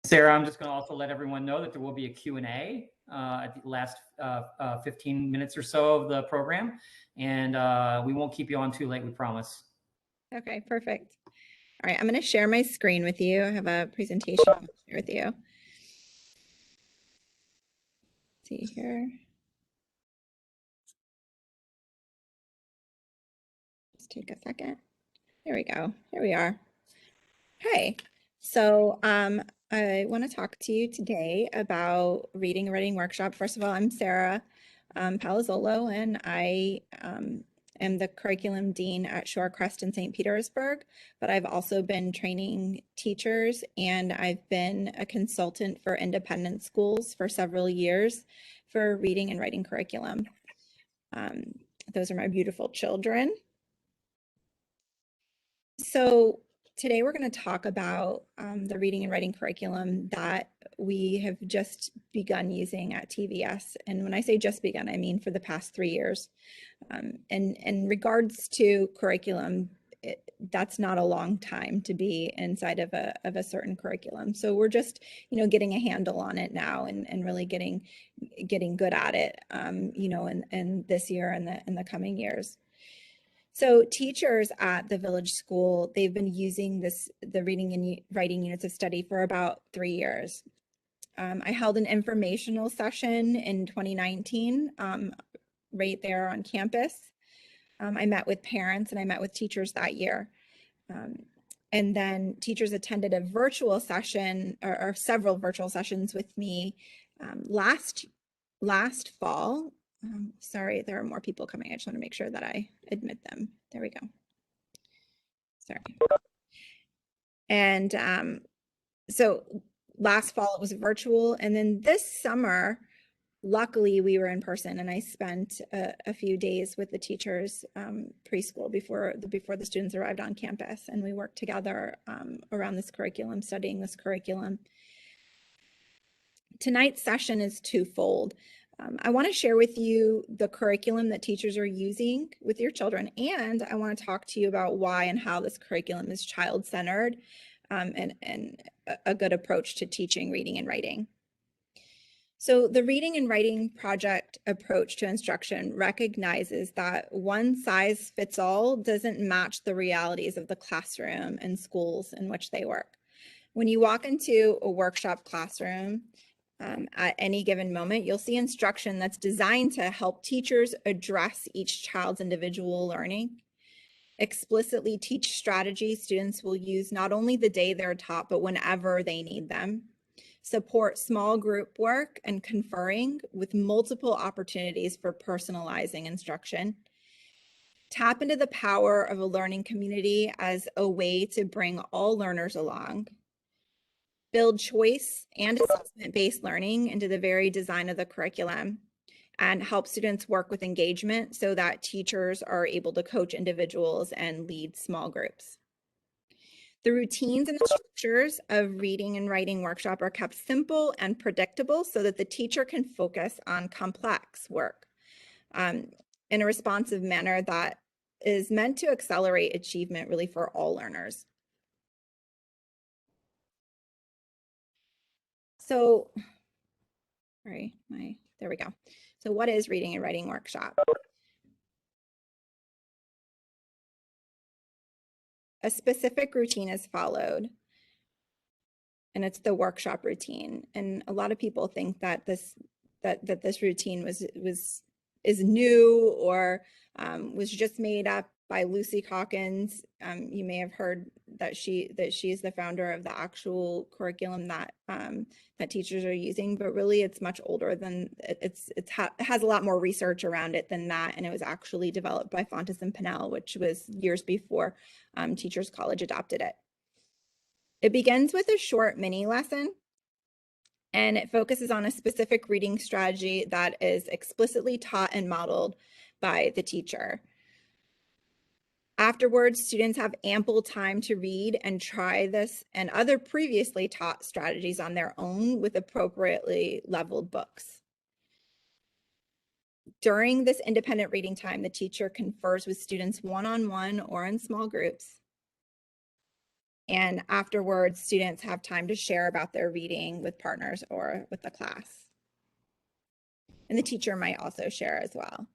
Sarah, I'm just going to also let everyone know that there will be a Q&A at the last 15 minutes or so of the program, and we won't keep you on too late, we promise. Okay, perfect. All right, I'm going to share my screen with you. I have a presentation to share with you. Let's see here. Just take a second. There we go. Here we are. Hey, so I want to talk to you today about Reading and Writing Workshop. First of all, I'm Sarah Palazzolo, and I am the curriculum dean at Shorecrest in St. Petersburg, but I've also been training teachers, and I've been a consultant for independent schools for several years for reading and writing curriculum. Those are my beautiful children. So today we're going to talk about the reading and writing curriculum that we have just begun using at TVS. And when I say just begun, I mean for the past 3 years. And in regards to curriculum, that's not a long time to be inside of a certain curriculum. So we're just, getting a handle on it now and really getting good at it, in this year and the coming years. So teachers at the Village School, they've been using the reading and writing units of study for about 3 years. I held an informational session in 2019 right there on campus. I met with parents and I met with teachers that year. And then teachers attended a virtual session or several virtual sessions with me last fall. Sorry, there are more people coming. I just want to make sure that I admit them. There we go. Sorry. And so last fall it was virtual, and then this summer, luckily we were in person, and I spent a few days with the teachers preschool before the students arrived on campus, and we worked together around this curriculum, studying this curriculum. Tonight's session is twofold. I want to share with you the curriculum that teachers are using with your children, and I want to talk to you about why and how this curriculum is child-centered and a good approach to teaching reading and writing. So the Reading and Writing Project approach to instruction recognizes that one size fits all doesn't match the realities of the classroom and schools in which they work. When you walk into a workshop classroom, at any given moment, you'll see instruction that's designed to help teachers address each child's individual learning, explicitly teach strategies students will use not only the day they're taught, but whenever they need them, support small group work and conferring with multiple opportunities for personalizing instruction, tap into the power of a learning community as a way to bring all learners along, build choice and assessment-based learning into the very design of the curriculum, and help students work with engagement so that teachers are able to coach individuals and lead small groups. The routines and structures of Reading and Writing Workshop are kept simple and predictable so that the teacher can focus on complex work in a responsive manner that is meant to accelerate achievement really for all learners. So, sorry, there we go. So what is Reading and Writing Workshop? A specific routine is followed, and it's the workshop routine. And a lot of people think that this routine is new or was just made up by Lucy Calkins. You may have heard that she is the founder of the actual curriculum that that teachers are using, but really it's much older than it has a lot more research around it than that, and it was actually developed by Fontes and Pinnell, which was years before Teachers College adopted it. It begins with a short mini lesson, and it focuses on a specific reading strategy that is explicitly taught and modeled by the teacher. Afterwards, students have ample time to read and try this and other previously taught strategies on their own with appropriately leveled books. During this independent reading time, the teacher confers with students one-on-one or in small groups. And afterwards, students have time to share about their reading with partners or with the class. And the teacher might also share as well.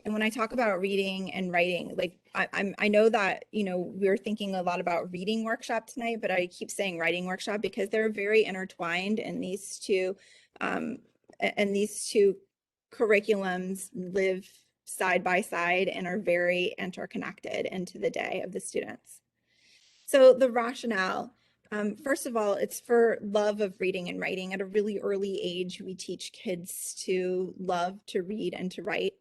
And when I talk about reading and writing, like I know that, you know, we're thinking a lot about reading workshop tonight, but I keep saying writing workshop because they're very intertwined, and these two curriculums live side by side and are very interconnected into the day of the students. So the rationale, first of all, it's for love of reading and writing. At a really early age, we teach kids to love to read and to write.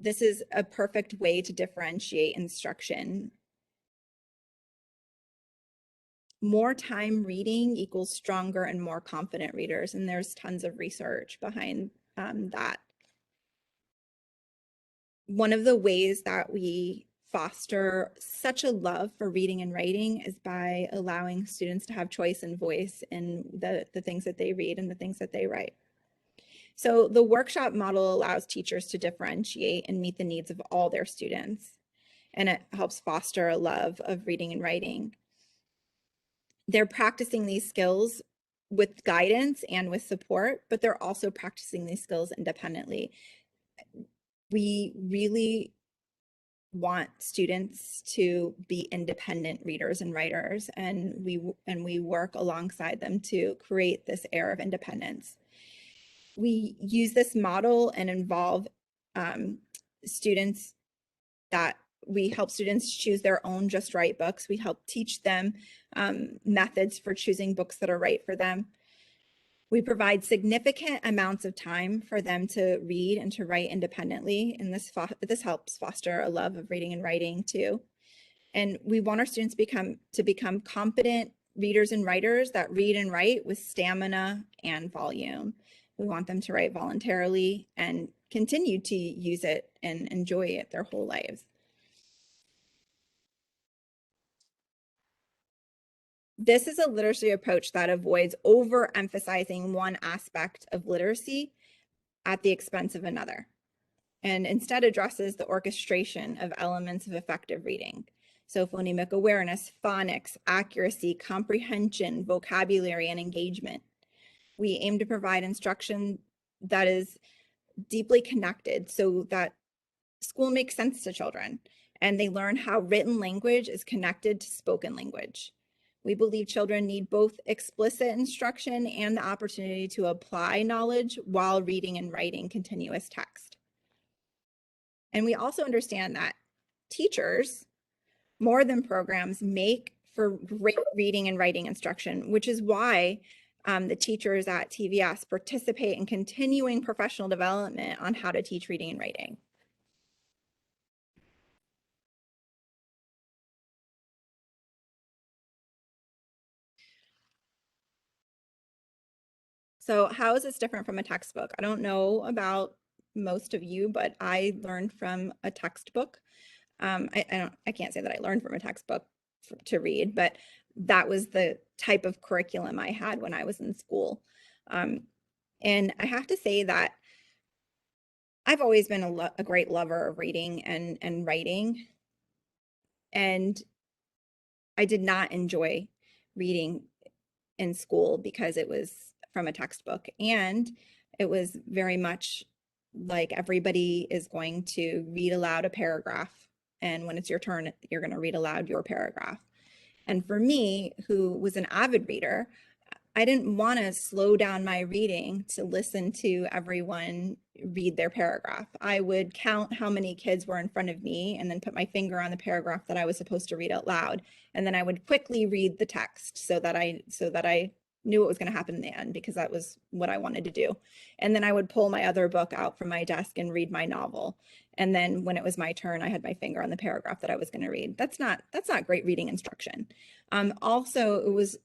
This is a perfect way to differentiate instruction. More time reading equals stronger and more confident readers, and there's tons of research behind that. One of the ways that we foster such a love for reading and writing is by allowing students to have choice and voice in the things that they read and the things that they write. So the workshop model allows teachers to differentiate and meet the needs of all their students, and it helps foster a love of reading and writing. They're practicing these skills with guidance and with support, but they're also practicing these skills independently. We really want students to be independent readers and writers, and we work alongside them to create this air of independence. We use this model and involve students that we help students choose their own just right books. We help teach them methods for choosing books that are right for them. We provide significant amounts of time for them to read and to write independently, and this helps foster a love of reading and writing too. And we want our students to become competent readers and writers that read and write with stamina and volume. We want them to write voluntarily and continue to use it and enjoy it their whole lives. This is a literacy approach that avoids overemphasizing one aspect of literacy at the expense of another, and instead addresses the orchestration of elements of effective reading. So phonemic awareness, phonics, accuracy, comprehension, vocabulary, and engagement. We aim to provide instruction that is deeply connected so that school makes sense to children and they learn how written language is connected to spoken language. We believe children need both explicit instruction and the opportunity to apply knowledge while reading and writing continuous text. And we also understand that teachers, more than programs, make for great reading and writing instruction, which is why the teachers at TVS participate in continuing professional development on how to teach reading and writing. So how is this different from a textbook? I don't know about most of you, but I learned from a textbook. I can't say that I learned from a textbook to read, but that was the type of curriculum I had when I was in school. And I have to say that I've always been a great lover of reading and writing. And I did not enjoy reading in school because it was from a textbook, and it was very much like everybody is going to read aloud a paragraph, and when it's your turn, you're going to read aloud your paragraph. And for me, who was an avid reader, I didn't want to slow down my reading to listen to everyone read their paragraph. I would count how many kids were in front of me and then put my finger on the paragraph that I was supposed to read out loud. And then I would quickly read the text so that I knew what was going to happen in the end, because that was what I wanted to do. And then I would pull my other book out from my desk and read my novel. And then when it was my turn, I had my finger on the paragraph that I was going to read. That's not great reading instruction. Also, it was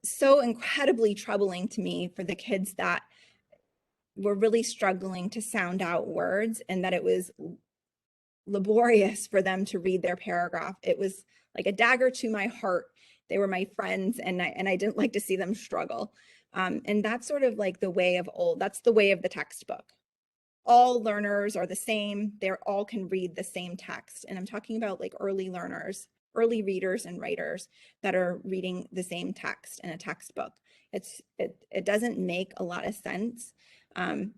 so incredibly troubling to me for the kids that were really struggling to sound out words, and that it was laborious for them to read their paragraph. It was like a dagger to my heart. They were my friends, and I didn't like to see them struggle. And that's sort of like the way of old. That's the way of the textbook. All learners are the same. They all can read the same text. And I'm talking about like early learners, early readers and writers that are reading the same text in a textbook. It doesn't make a lot of sense. And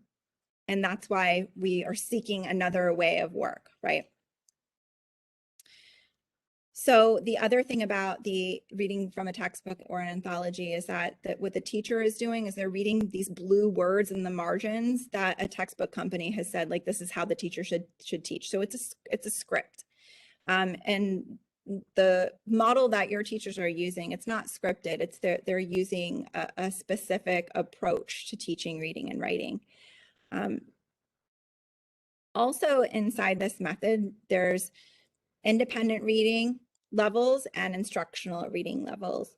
that's why we are seeking another way of work, right? So the other thing about the reading from a textbook or an anthology is that what the teacher is doing is they're reading these blue words in the margins that a textbook company has said, like, this is how the teacher should teach. So it's a script. And the model that your teachers are using, it's not scripted. It's they're using a specific approach to teaching reading and writing. Also inside this method, there's independent reading levels and instructional reading levels.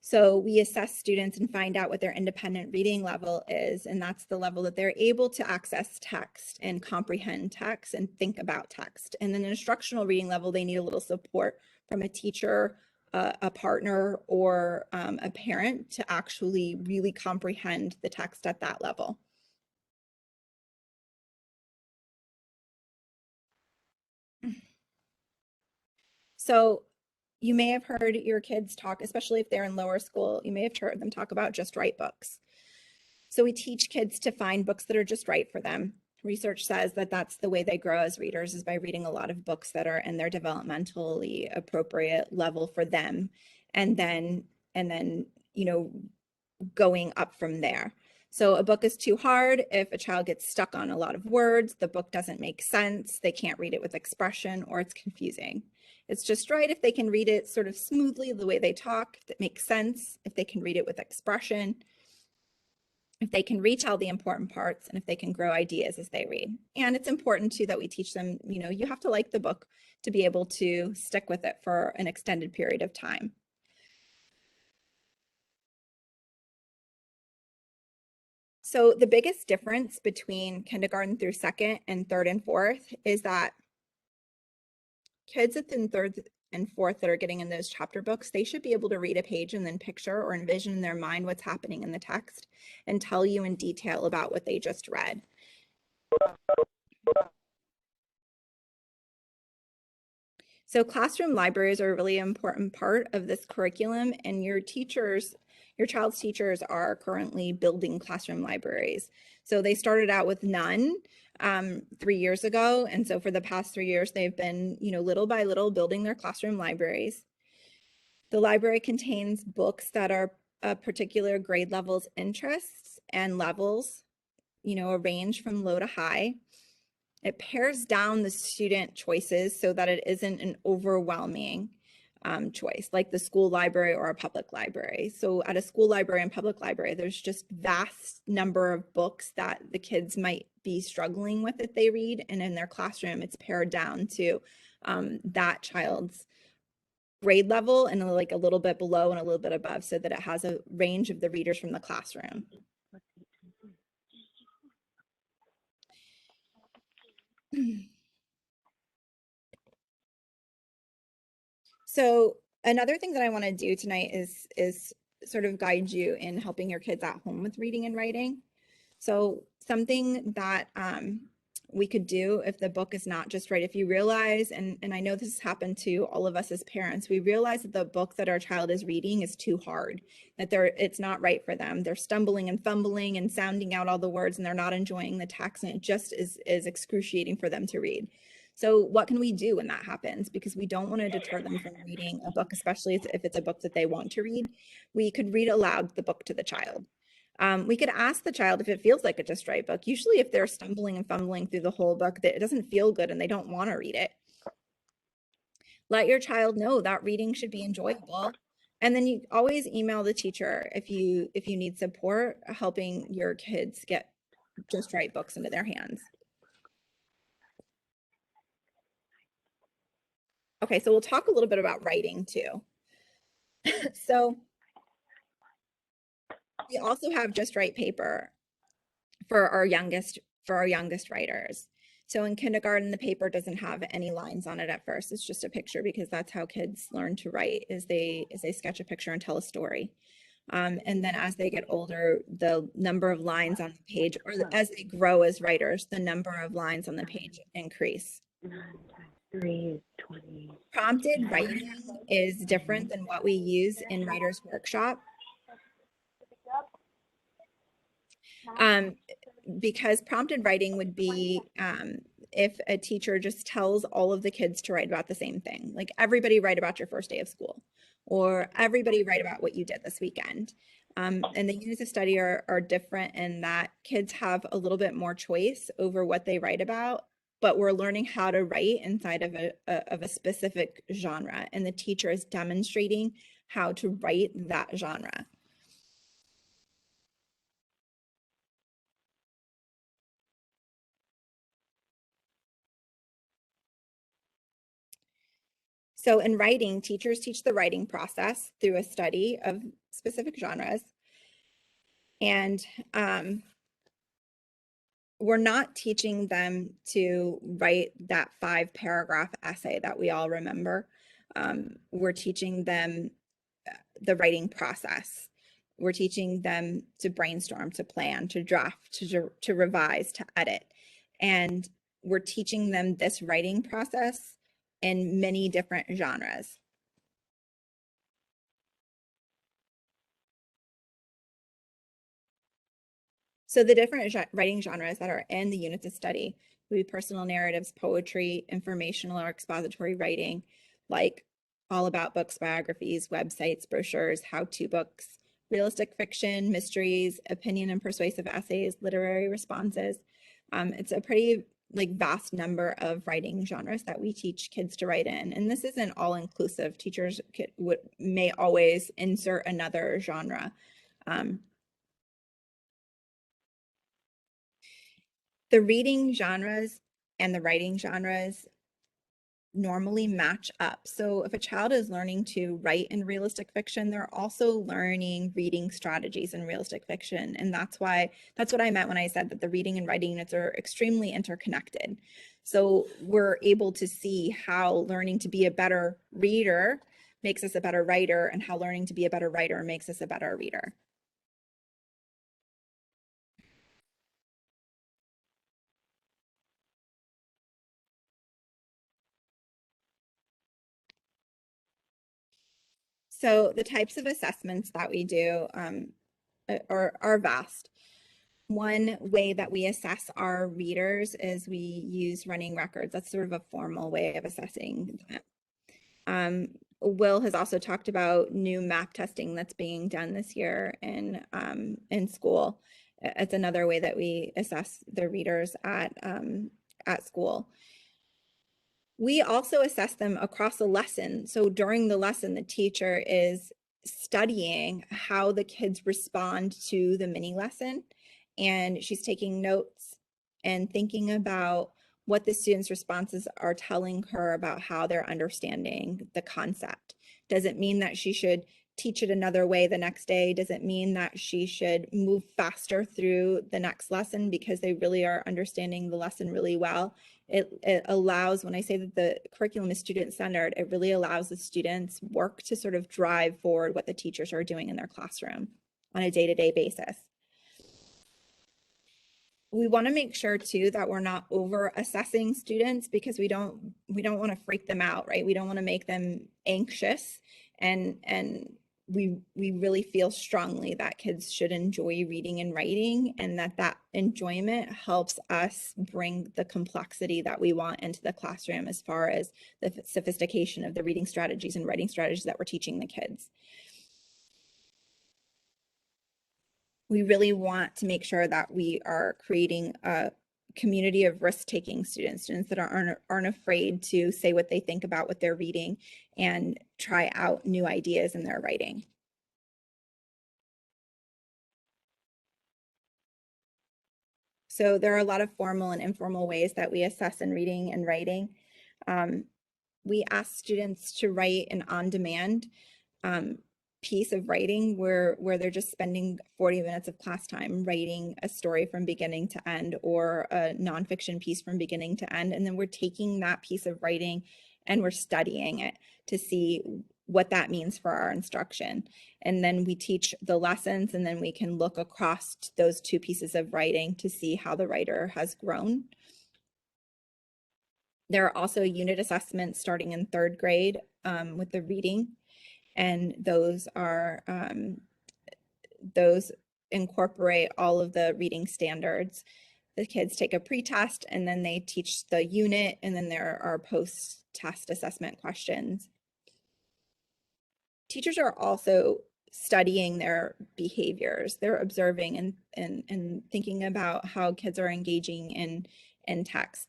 So we assess students and find out what their independent reading level is, and that's the level that they're able to access text and comprehend text and think about text. And then an instructional reading level, they need a little support from a teacher, a partner, or a parent to actually really comprehend the text at that level. So you may have heard your kids talk, especially if they're in lower school, you may have heard them talk about just right books. So we teach kids to find books that are just right for them. Research says that that's the way they grow as readers, is by reading a lot of books that are in their developmentally appropriate level for them. And then, you know, going up from there. So a book is too hard if a child gets stuck on a lot of words, the book doesn't make sense, they can't read it with expression, or it's confusing. It's just right if they can read it sort of smoothly the way they talk, that makes sense, if they can read it with expression, if they can retell the important parts, and if they can grow ideas as they read. And it's important too that we teach them, you know, you have to like the book to be able to stick with it for an extended period of time. So the biggest difference between kindergarten through second and third and fourth is that kids in third and fourth that are getting in those chapter books, they should be able to read a page and then picture or envision in their mind what's happening in the text and tell you in detail about what they just read. So classroom libraries are a really important part of this curriculum, and your child's teachers are currently building classroom libraries. So they started out with none 3 years ago. And so for the past 3 years, they've been, you know, little by little building their classroom libraries. The library contains books that are a particular grade level's interests and levels, you know, a range from low to high. It pares down the student choices so that it isn't an overwhelming choice, like the school library or a public library. So at a school library and public library, there's just vast number of books that the kids might be struggling with if they read, and in their classroom, it's pared down to that child's grade level and like a little bit below and a little bit above, so that it has a range of the readers from the classroom. So another thing that I want to do tonight is sort of guide you in helping your kids at home with reading and writing. So something that we could do if the book is not just right, if you realize, and I know this has happened to all of us as parents, we realize that the book that our child is reading is too hard, that it's not right for them. They're stumbling and fumbling and sounding out all the words, and they're not enjoying the text, and it just is excruciating for them to read. So what can we do when that happens? Because we don't want to deter them from reading a book, especially if it's a book that they want to read. We could read aloud the book to the child. We could ask the child if it feels like a just right book. Usually if they're stumbling and fumbling through the whole book, that it doesn't feel good and they don't want to read it. Let your child know that reading should be enjoyable. And then you always email the teacher if you need support helping your kids get just right books into their hands. Okay, so we'll talk a little bit about writing too. So we also have just right paper for our youngest writers. So in kindergarten, the paper doesn't have any lines on it at first. It's just a picture, because that's how kids learn to write, is they sketch a picture and tell a story. And then as they get older, the number of lines on the page, or as they grow as writers, the number of lines on the page increase. 3:20. Prompted writing is different than what we use in Writer's Workshop. Because prompted writing would be if a teacher just tells all of the kids to write about the same thing, like everybody write about your first day of school, or everybody write about what you did this weekend. And the units of study are different in that kids have a little bit more choice over what they write about, but we're learning how to write inside of a specific genre, and the teacher is demonstrating how to write that genre. So in writing, teachers teach the writing process through a study of specific genres. And we're not teaching them to write that 5-paragraph essay that we all remember. We're teaching them the writing process. We're teaching them to brainstorm, to plan, to draft, to revise, to edit. And we're teaching them this writing process in many different genres. So the different writing genres that are in the units of study would be personal narratives, poetry, informational or expository writing, like all about books, biographies, websites, brochures, how-to books, realistic fiction, mysteries, opinion and persuasive essays, literary responses. It's a pretty vast number of writing genres that we teach kids to write in. And this isn't all inclusive. Teachers may always insert another genre. The reading genres and the writing genres normally match up. So if a child is learning to write in realistic fiction, they're also learning reading strategies in realistic fiction. And that's what I meant when I said that the reading and writing units are extremely interconnected. So we're able to see how learning to be a better reader makes us a better writer, and how learning to be a better writer makes us a better reader. So the types of assessments that we do are vast. One way that we assess our readers is we use running records. That's sort of a formal way of assessing them. Will has also talked about new map testing that's being done this year in school. It's another way that we assess the readers at school. We also assess them across a lesson. So during the lesson, the teacher is studying how the kids respond to the mini lesson, and she's taking notes and thinking about what the students' responses are telling her about how they're understanding the concept. Does it mean that she should teach it another way the next day? Does it mean that she should move faster through the next lesson because they really are understanding the lesson really well? It allows, when I say that the curriculum is student-centered, it really allows the students' work to sort of drive forward what the teachers are doing in their classroom on a day-to-day basis. We want to make sure too that we're not over assessing students, because we don't want to freak them out, right? We don't want to make them anxious, and we really feel strongly that kids should enjoy reading and writing, and that enjoyment helps us bring the complexity that we want into the classroom as far as the sophistication of the reading strategies and writing strategies that we're teaching the kids. We really want to make sure that we are creating a community of risk-taking students that aren't afraid to say what they think about what they're reading and try out new ideas in their writing. So there are a lot of formal and informal ways that we assess in reading and writing. We ask students to write an on-demand piece of writing where they're just spending 40 minutes of class time writing a story from beginning to end, or a nonfiction piece from beginning to end. And then we're taking that piece of writing and we're studying it to see what that means for our instruction. And then we teach the lessons, and then we can look across those two pieces of writing to see how the writer has grown. There are also unit assessments starting in 3rd grade with the reading, and those incorporate all of the reading standards. The kids take a pre-test and then they teach the unit, and then there are post-test assessment questions. Teachers are also studying their behaviors. They're observing and thinking about how kids are engaging in texts.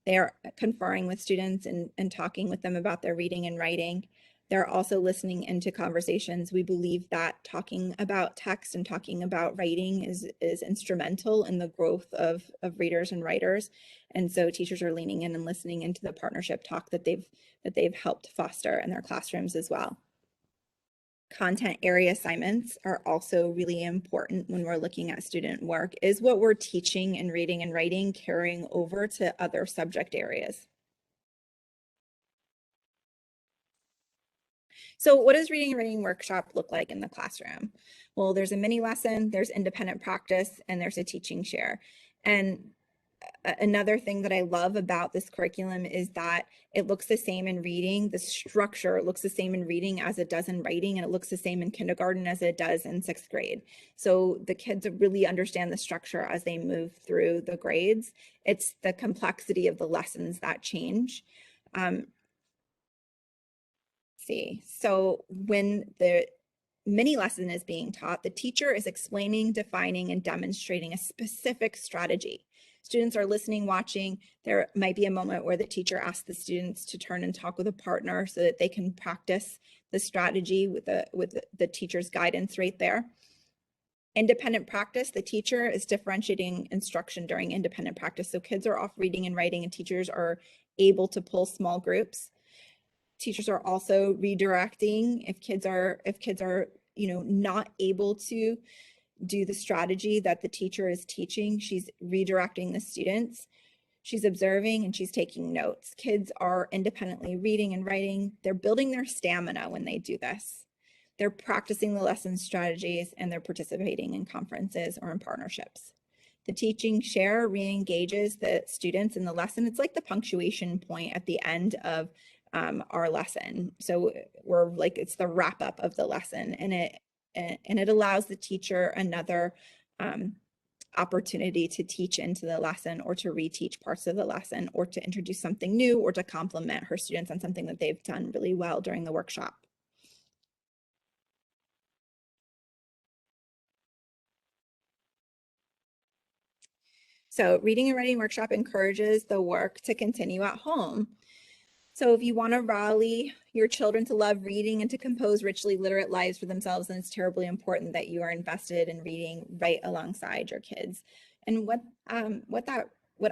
They are conferring with students and talking with them about their reading and writing. They're also listening into conversations. We believe that talking about text and talking about writing is instrumental in the growth of readers and writers. And so teachers are leaning in and listening into the partnership talk that they've helped foster in their classrooms as well. Content area assignments are also really important when we're looking at student work. Is what we're teaching in reading and writing carrying over to other subject areas? So what does reading and writing workshop look like in the classroom? Well, there's a mini lesson, there's independent practice, and there's a teaching share. And another thing that I love about this curriculum is that it looks the same in reading. The structure looks the same in reading as it does in writing, and it looks the same in kindergarten as it does in 6th grade. So the kids really understand the structure as they move through the grades. It's the complexity of the lessons that change. So when the mini lesson is being taught, the teacher is explaining, defining, and demonstrating a specific strategy. Students are listening, watching. There might be a moment where the teacher asks the students to turn and talk with a partner so that they can practice the strategy with the teacher's guidance right there. Independent practice, the teacher is differentiating instruction during independent practice. So kids are off reading and writing, and teachers are able to pull small groups. Teachers are also redirecting if kids are not able to do the strategy that the teacher is teaching. She's redirecting the students. She's observing and she's taking notes. Kids are independently reading and writing. They're building their stamina when they do this. They're practicing the lesson strategies, and they're participating in conferences or in partnerships. The teaching share re-engages the students in the lesson. It's like the punctuation point at the end of our lesson. So we're like, it's the wrap up of the lesson, and it allows the teacher another opportunity to teach into the lesson, or to reteach parts of the lesson, or to introduce something new, or to compliment her students on something that they've done really well during the workshop. So reading and writing workshop encourages the work to continue at home. So if you want to rally your children to love reading and to compose richly literate lives for themselves, then it's terribly important that you are invested in reading right alongside your kids. And what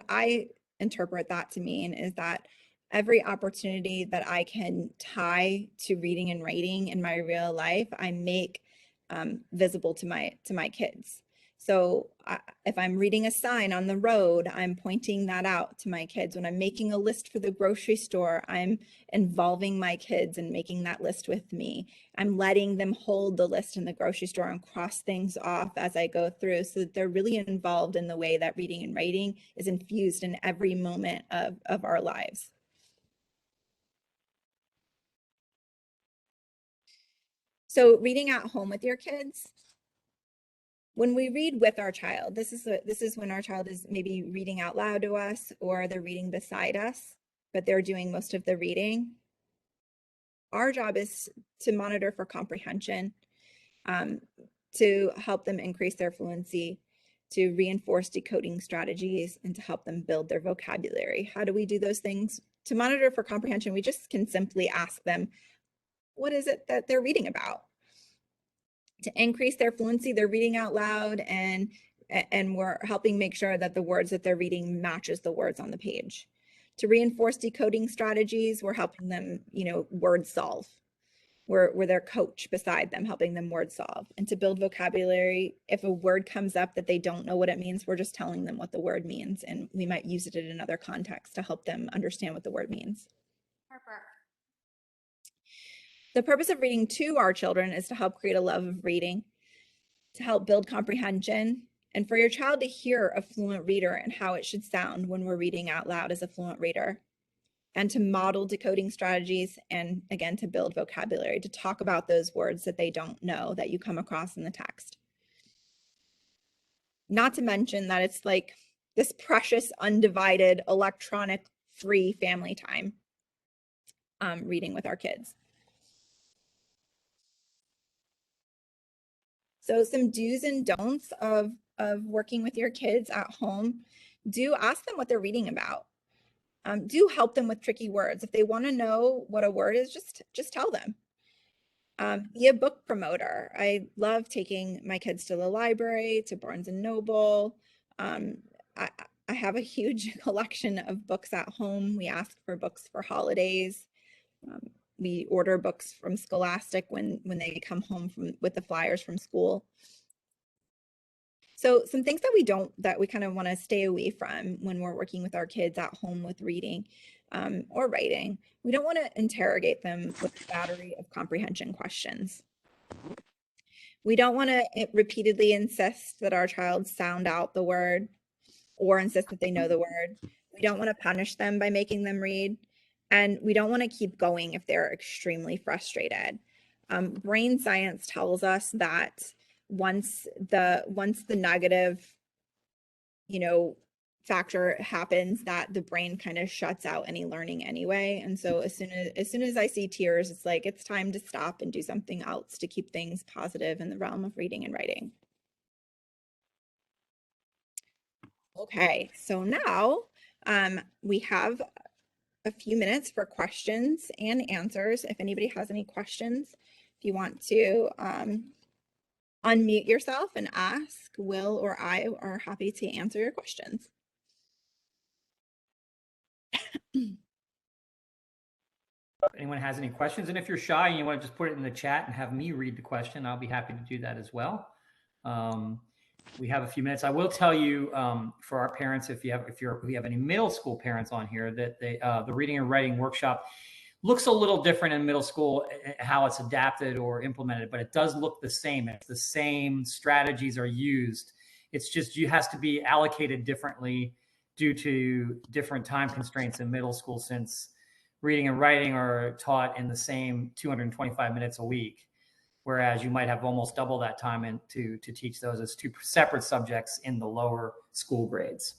I interpret that to mean is that every opportunity that I can tie to reading and writing in my real life, I make visible to my kids. So if I'm reading a sign on the road, I'm pointing that out to my kids. When I'm making a list for the grocery store, I'm involving my kids and making that list with me. I'm letting them hold the list in the grocery store and cross things off as I go through, so that they're really involved in the way that reading and writing is infused in every moment of our lives. So reading at home with your kids. When we read with our child, this is when our child is maybe reading out loud to us, or they're reading beside us, but they're doing most of the reading. Our job is to monitor for comprehension, to help them increase their fluency, to reinforce decoding strategies, and to help them build their vocabulary. How do we do those things? To monitor for comprehension, we just can simply ask them, what is it that they're reading about? To increase their fluency, they're reading out loud, and we're helping make sure that the words that they're reading matches the words on the page. To reinforce decoding strategies, we're helping them, word solve. We're their coach beside them, helping them word solve. And to build vocabulary, if a word comes up that they don't know what it means, we're just telling them what the word means, and we might use it in another context to help them understand what the word means. Harper. The purpose of reading to our children is to help create a love of reading, to help build comprehension, and for your child to hear a fluent reader and how it should sound when we're reading out loud as a fluent reader. and to model decoding strategies, and again, to build vocabulary, to talk about those words that they don't know that you come across in the text. Not to mention that it's like this precious, undivided, electronic free family time reading with our kids. So some do's and don'ts of working with your kids at home. Do ask them what they're reading about. Do help them with tricky words. If they want to know what a word is, just tell them. Be a book promoter. I love taking my kids to the library, to Barnes and Noble. I have a huge collection of books at home. We ask for books for holidays. We order books from Scholastic when they come home with the flyers from school. So some things that we kind of want to stay away from when we're working with our kids at home with reading or writing. We don't want to interrogate them with a battery of comprehension questions. We don't want to repeatedly insist that our child sound out the word or insist that they know the word. We don't want to punish them by making them read. And we don't want to keep going if they're extremely frustrated. Brain science tells us that once the negative, factor happens, that the brain kind of shuts out any learning anyway. And so as soon as I see tears, it's like it's time to stop and do something else to keep things positive in the realm of reading and writing. Okay, so now we have a few minutes for questions and answers. If anybody has any questions, if you want to unmute yourself and ask, Will or I are happy to answer your questions. If anyone has any questions, and if you're shy and you want to just put it in the chat and have me read the question, I'll be happy to do that as well. We have a few minutes. I will tell you for our parents, if we have any middle school parents on here, that the reading and writing workshop looks a little different in middle school, how it's adapted or implemented, but it does look the same. It's the same strategies are used. It's just you has to be allocated differently due to different time constraints in middle school, since reading and writing are taught in the same 225 minutes a week, whereas you might have almost double that time to teach those as two separate subjects in the lower school grades.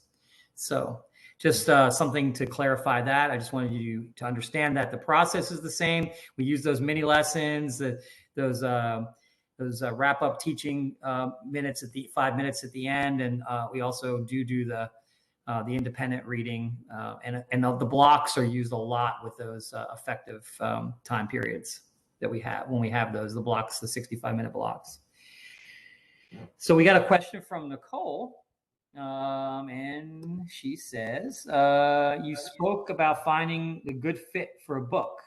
So just something to clarify that. I just wanted you to understand that the process is the same. We use those mini lessons, those wrap-up teaching minutes 5 minutes at the end, and we also do the independent reading, and the blocks are used a lot with those effective time periods that we have when we have those, the blocks, the 65-minute blocks. So we got a question from Nicole, and she says, you spoke about finding the good fit for a book.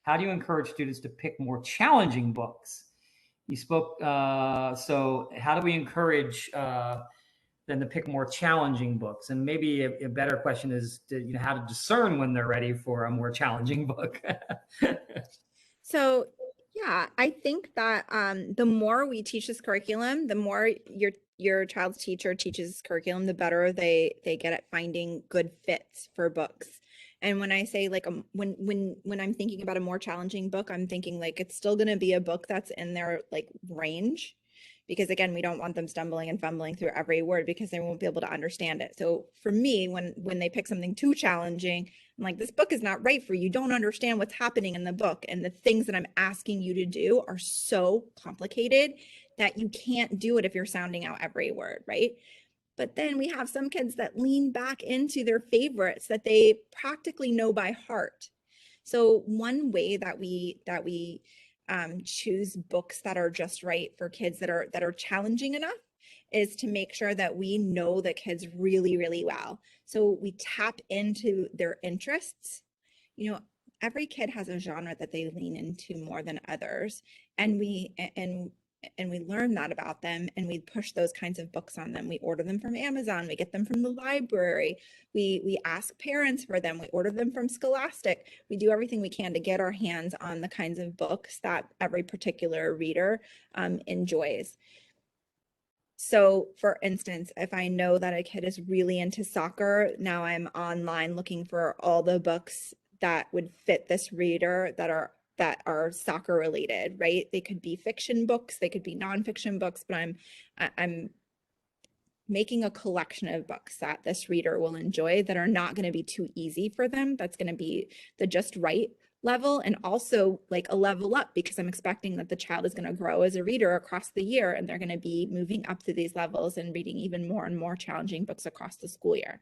How do you encourage students to pick more challenging books? You spoke, so how do we encourage them to pick more challenging books? And maybe a better question is how to discern when they're ready for a more challenging book. So yeah, I think that the more we teach this curriculum, the more your child's teacher teaches curriculum, the better they get at finding good fits for books. And when I say like when I'm thinking about a more challenging book, I'm thinking like it's still going to be a book that's in their like range, because again, we don't want them stumbling and fumbling through every word because they won't be able to understand it. So for me, when they pick something too challenging, I'm like, this book is not right for you. You don't understand what's happening in the book. And the things that I'm asking you to do are so complicated that you can't do it if you're sounding out every word, right? But then we have some kids that lean back into their favorites that they practically know by heart. So one way that we choose books that are just right for kids that are challenging enough is to make sure that we know the kids really, really well. So we tap into their interests. Every kid has a genre that they lean into more than others, and we learn that about them, and we push those kinds of books on them. We order them from Amazon, we get them from the library, we ask parents for them, we order them from Scholastic. We do everything we can to get our hands on the kinds of books that every particular reader enjoys. So for instance, if I know that a kid is really into soccer, now I'm online looking for all the books that would fit this reader that are soccer related, right? They could be fiction books, they could be nonfiction books, but I'm making a collection of books that this reader will enjoy that are not going to be too easy for them. That's going to be the just right level, and also like a level up, because I'm expecting that the child is going to grow as a reader across the year, and they're going to be moving up through these levels and reading even more and more challenging books across the school year.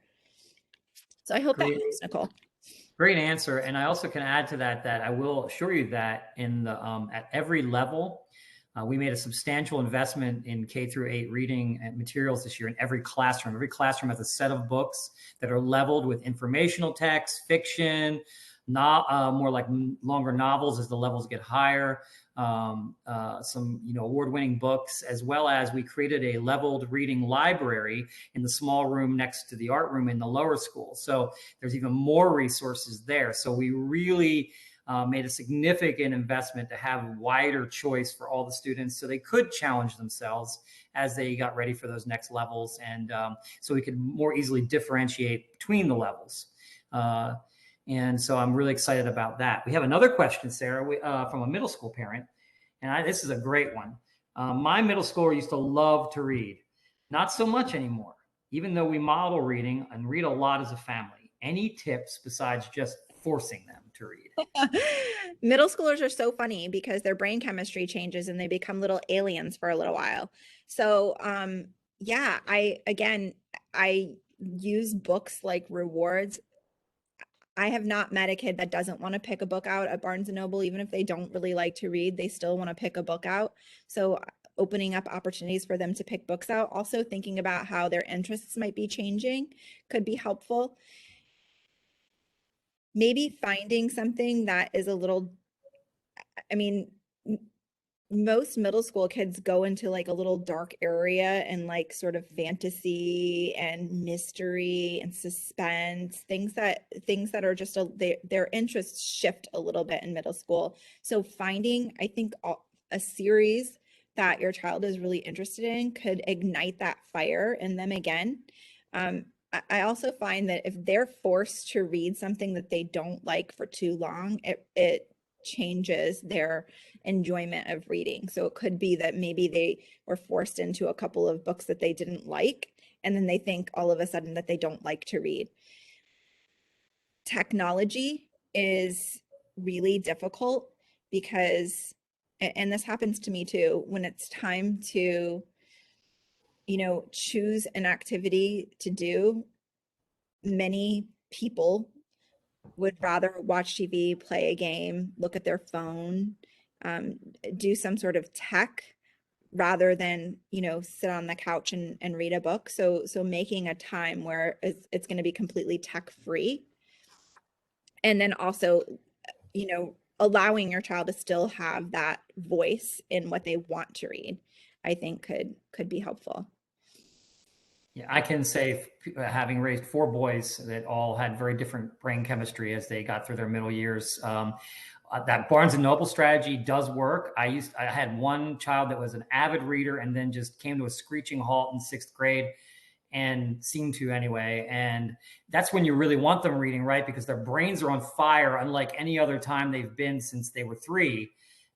So I hope that Great. helps, Nicole. Great answer. And I also can add to that I will assure you that in the at every level, we made a substantial investment in K through 8 reading and materials this year in every classroom. Every classroom has a set of books that are leveled with informational text, fiction, not more like longer novels as the levels get higher, some award-winning books, as well as we created a leveled reading library in the small room next to the art room in the lower school. So there's even more resources there. So we really made a significant investment to have wider choice for all the students so they could challenge themselves as they got ready for those next levels, and so we could more easily differentiate between the levels. And so I'm really excited about that. We have another question, Sarah, from a middle school parent, and this is a great one. My middle schooler used to love to read, not so much anymore, even though we model reading and read a lot as a family. Any tips besides just forcing them to read? Middle schoolers are so funny because their brain chemistry changes and they become little aliens for a little while. So yeah, I use books like rewards. I have not met a kid that doesn't want to pick a book out at Barnes and Noble. Even if they don't really like to read, they still want to pick a book out. So opening up opportunities for them to pick books out, also thinking about how their interests might be changing, could be helpful. Maybe finding something that is a little, I mean, most middle school kids go into like a little dark area and like sort of fantasy and mystery and suspense, things that are just their interests shift a little bit in middle school. So finding, I think, a series that your child is really interested in could ignite that fire in them again. I also find that if they're forced to read something that they don't like for too long, it changes their enjoyment of reading. So it could be that maybe they were forced into a couple of books that they didn't like, and then they think all of a sudden that they don't like to read. Technology is really difficult because, and this happens to me too, when it's time to, choose an activity to do, many people would rather watch TV, play a game, look at their phone, do some sort of tech rather than, sit on the couch and read a book. So making a time where it's going to be completely tech free. And then also, allowing your child to still have that voice in what they want to read, I think could be helpful. Yeah, I can say, having raised 4 boys that all had very different brain chemistry as they got through their middle years, that Barnes and Noble strategy does work. I had one child that was an avid reader and then just came to a screeching halt in 6th grade, and seemed to anyway. And that's when you really want them reading, right? Because their brains are on fire, unlike any other time they've been since they were 3.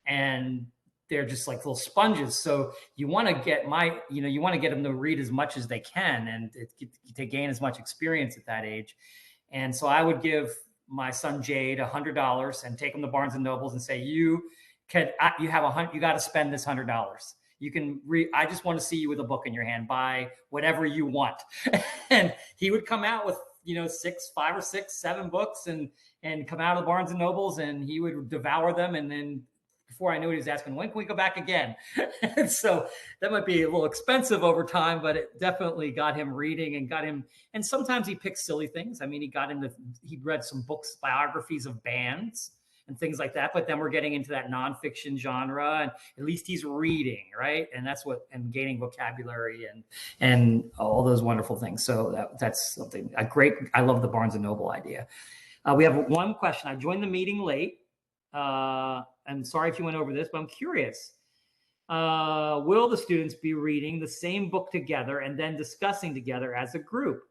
And they're just like little sponges. So you want to get you want to get them to read as much as they can and to gain as much experience at that age. And so I would give my son Jade $100 and take him to Barnes and Nobles and say, you got to spend this $100. You can read. I just want to see you with a book in your hand. Buy whatever you want. And he would come out with 5 or 6, 7 books and come out of the Barnes and Nobles, and he would devour them. And then before I knew it, he was asking, when can we go back again? And so that might be a little expensive over time, but it definitely got him reading and got him. And sometimes he picked silly things. I mean, he read some books, biographies of bands and things like that. But then we're getting into that nonfiction genre, and at least he's reading, right? And that's and gaining vocabulary and all those wonderful things. So that's something great. I love the Barnes and Noble idea. We have one question. I joined the meeting late. I'm sorry if you went over this, but I'm curious. Will the students be reading the same book together and then discussing together as a group?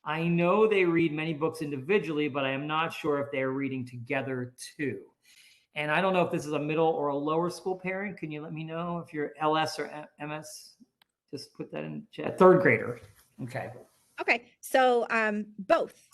I know they read many books individually, but I am not sure if they're reading together too. And I don't know if this is a middle or a lower school parent. Can you let me know if you're LS or MS? Just put that in chat. Third grader. Okay. Okay, so both,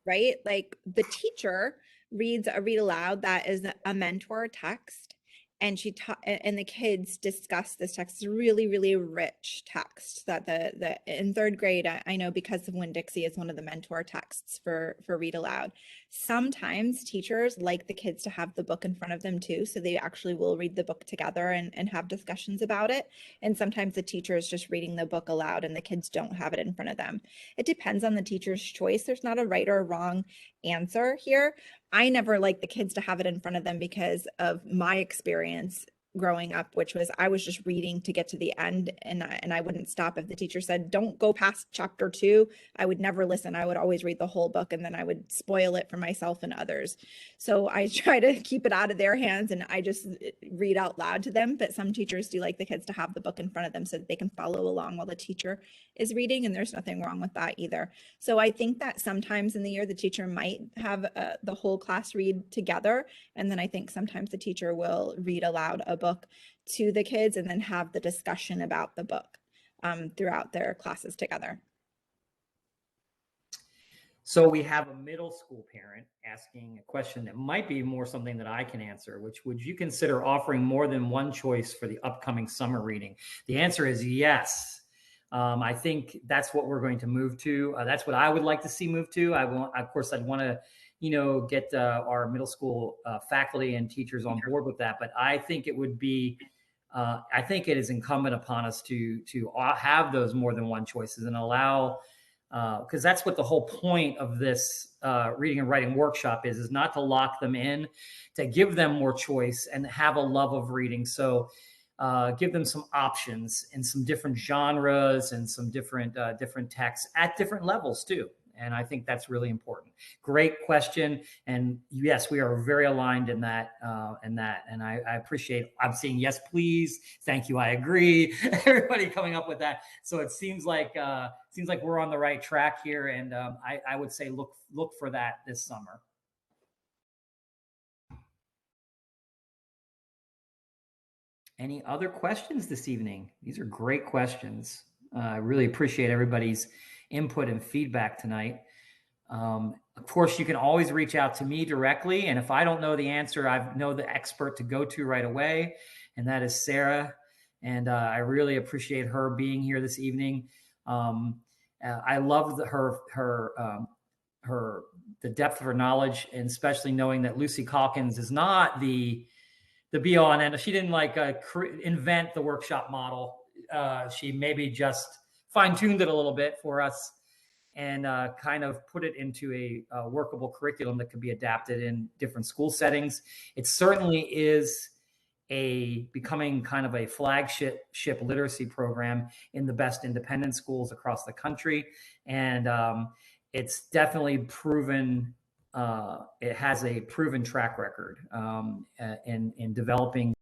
right? Like the teacher reads a read aloud that is a mentor text, and and the kids discuss this text. It's really, really rich text that the in third grade, I know because of Winn-Dixie is one of the mentor texts for read aloud. Sometimes teachers like the kids to have the book in front of them too, so they actually will read the book together and have discussions about it. And sometimes the teacher is just reading the book aloud and the kids don't have it in front of them. It depends on the teacher's choice. There's not a right or wrong answer here. I never like the kids to have it in front of them because of my experience growing up, which was I was just reading to get to the end, and I wouldn't stop if the teacher said, don't go past chapter 2. I would never listen. I would always read the whole book, and then I would spoil it for myself and others. So I try to keep it out of their hands, and I just read out loud to them. But some teachers do like the kids to have the book in front of them so that they can follow along while the teacher is reading, and there's nothing wrong with that either. So I think that sometimes in the year the teacher might have the whole class read together, and then I think sometimes the teacher will read aloud a book to the kids and then have the discussion about the book throughout their classes together. So we have a middle school parent asking a question that might be more something that I can answer, which would you consider offering more than one choice for the upcoming summer reading? The answer is yes. I think that's what we're going to move to. That's what I would like to see move to. Of course, I'd want to, get our middle school faculty and teachers on board with that. But I think it would be, I think it is incumbent upon us to have those more than one choices and allow, because that's what the whole point of this reading and writing workshop is not to lock them in, to give them more choice and have a love of reading. So give them some options and some different genres and some different texts at different levels too. And I think that's really important. Great question. And yes, we are very aligned in that. And I appreciate, I'm seeing yes, please. Thank you. I agree. Everybody coming up with that. So it seems like we're on the right track here. And I would say look for that this summer. Any other questions this evening? These are great questions. I really appreciate everybody's input and feedback tonight. Of course, you can always reach out to me directly. And if I don't know the answer, I know the expert to go to right away. And that is Sarah. And I really appreciate her being here this evening. I love the depth of her knowledge, and especially knowing that Lucy Calkins is not the be all and end. She didn't invent the workshop model. She maybe just fine-tuned it a little bit for us and kind of put it into a workable curriculum that could be adapted in different school settings. It certainly is becoming kind of a flagship literacy program in the best independent schools across the country. And it's definitely proven, it has a proven track record in developing